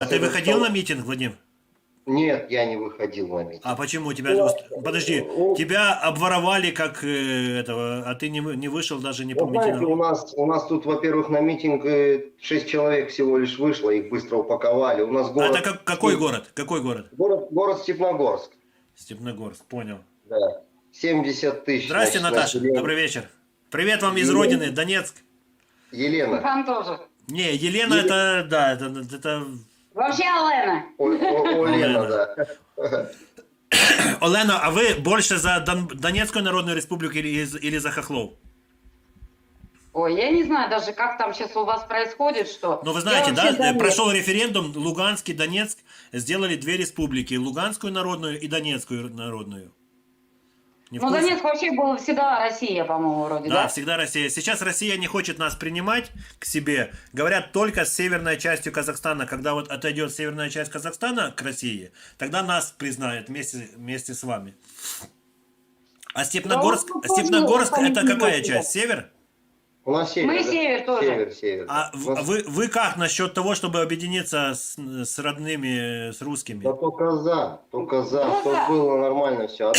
А ты выходил на митинг, Владимир? Нет, я не выходил на митинг. А почему тебя... Подожди, тебя обворовали как этого, а ты не вышел, даже не Вы знаете, помитинговал? у нас тут, во-первых, на митинг 6 человек всего лишь вышло, их быстро упаковали. У нас А это город, какой город? Какой город? город Степногорск, Степногорск, понял. да. 70 тысяч, Здрасте, значит, Наташа, населения. добрый вечер. Привет вам из Елена. родины, Донецк. Елена. Вам тоже. Не, Елена, это, да, это Вообще, Алена. Олена, Олена. да. Олена, а вы больше за Донецкую Народную Республику или за Хохлов? Ой, я не знаю даже, как там сейчас у вас происходит, что. Ну, вы Я знаете, вообще да, за мир. прошел референдум, Луганск и Донецк сделали две республики, Луганскую народную и Донецкую народную. Не в Ну, курсе? Донецк вообще был всегда Россия, по-моему, вроде, Да, да? всегда Россия. Сейчас Россия не хочет нас принимать к себе. Говорят, только с северной частью Казахстана. Когда вот отойдет северная часть Казахстана к России, тогда нас признают вместе с вами. А Степногорск, Да, Степногорск тоже это не какая очень, часть? Север? У нас север. Мы да? север тоже. Север. А У нас- вы как насчет того, чтобы объединиться с родными, с русскими? Да только за, чтобы Ну, да. было нормально все.